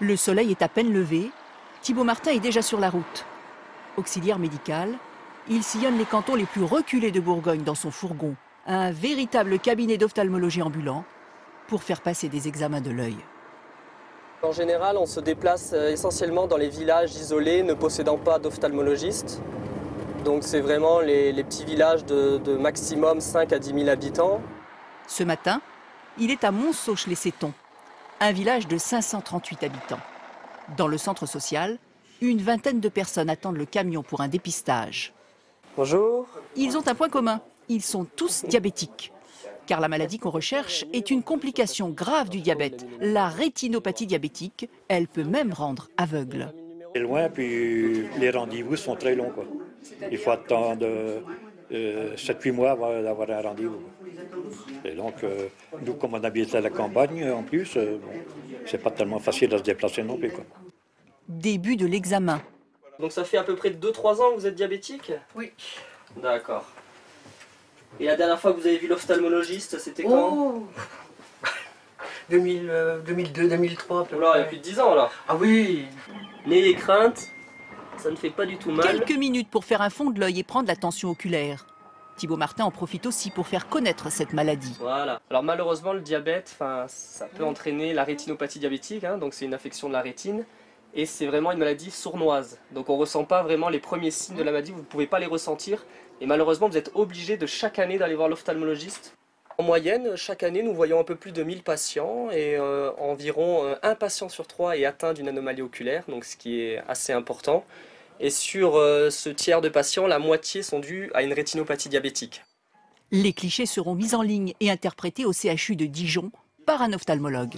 Le soleil est à peine levé, Thibaut Martin est déjà sur la route. Auxiliaire médical, il sillonne les cantons les plus reculés de Bourgogne dans son fourgon, un véritable cabinet d'ophtalmologie ambulant, pour faire passer des examens de l'œil. En général, on se déplace essentiellement dans les villages isolés ne possédant pas d'ophtalmologiste. Donc c'est vraiment les petits villages de maximum 5 à 10 000 habitants. Ce matin, il est à Monceau-les-Sétons, un village de 538 habitants. Dans le centre social, une vingtaine de personnes attendent le camion pour un dépistage. Bonjour. Ils ont un point commun, ils sont tous diabétiques. Car la maladie qu'on recherche est une complication grave du diabète, la rétinopathie diabétique. Elle peut même rendre aveugle. C'est loin, puis les rendez-vous sont très longs, quoi. Il faut attendre 7-8 mois avant d'avoir un rendez-vous. Et donc, nous, comme on habite à la campagne, en plus, c'est pas tellement facile de se déplacer non plus, quoi. Début de l'examen. Donc ça fait à peu près 2-3 ans que vous êtes diabétique? Oui. D'accord. Et la dernière fois que vous avez vu l'ophtalmologiste, c'était quand? 2002, 2003. Oula, il y a plus de 10 ans là. Ah oui. N'ayez crainte, ça ne fait pas du tout mal. Quelques minutes pour faire un fond de l'œil et prendre la tension oculaire. Thibaut Martin en profite aussi pour faire connaître cette maladie. Voilà. Alors malheureusement, le diabète, ça peut entraîner la rétinopathie diabétique, hein, donc c'est une affection de la rétine. Et c'est vraiment une maladie sournoise. Donc on ne ressent pas vraiment les premiers signes de la maladie, vous ne pouvez pas les ressentir. Et malheureusement, vous êtes obligé de chaque année d'aller voir l'ophtalmologiste. En moyenne, chaque année, nous voyons un peu plus de 1000 patients et environ un patient sur 3 est atteint d'une anomalie oculaire, donc ce qui est assez important. Et sur ce tiers de patients, la moitié sont dus à une rétinopathie diabétique. Les clichés seront mis en ligne et interprétés au CHU de Dijon par un ophtalmologue.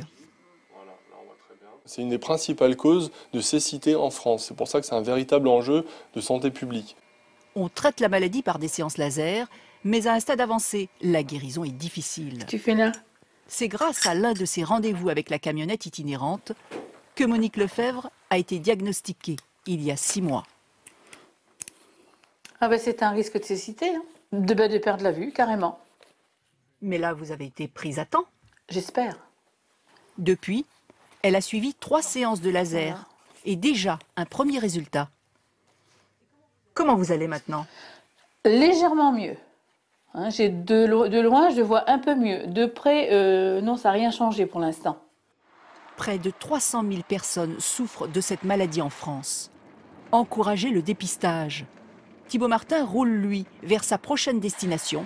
C'est une des principales causes de cécité en France. C'est pour ça que c'est un véritable enjeu de santé publique. On traite la maladie par des séances laser, mais à un stade avancé, la guérison est difficile. Tu fais là? C'est grâce à l'un de ces rendez-vous avec la camionnette itinérante que Monique Lefebvre a été diagnostiquée il y a 6 mois. Ah ben c'est un risque de cécité, hein. De perdre la vue, carrément. Mais là, vous avez été prise à temps. J'espère. Depuis, elle a suivi 3 séances de laser et déjà un premier résultat. Comment vous allez maintenant? Légèrement mieux. Hein, de loin, je vois un peu mieux. De près, non, ça n'a rien changé pour l'instant. Près de 300 000 personnes souffrent de cette maladie en France. Encouragez le dépistage. Thibaut Martin roule, lui, vers sa prochaine destination,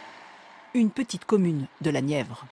une petite commune de la Nièvre.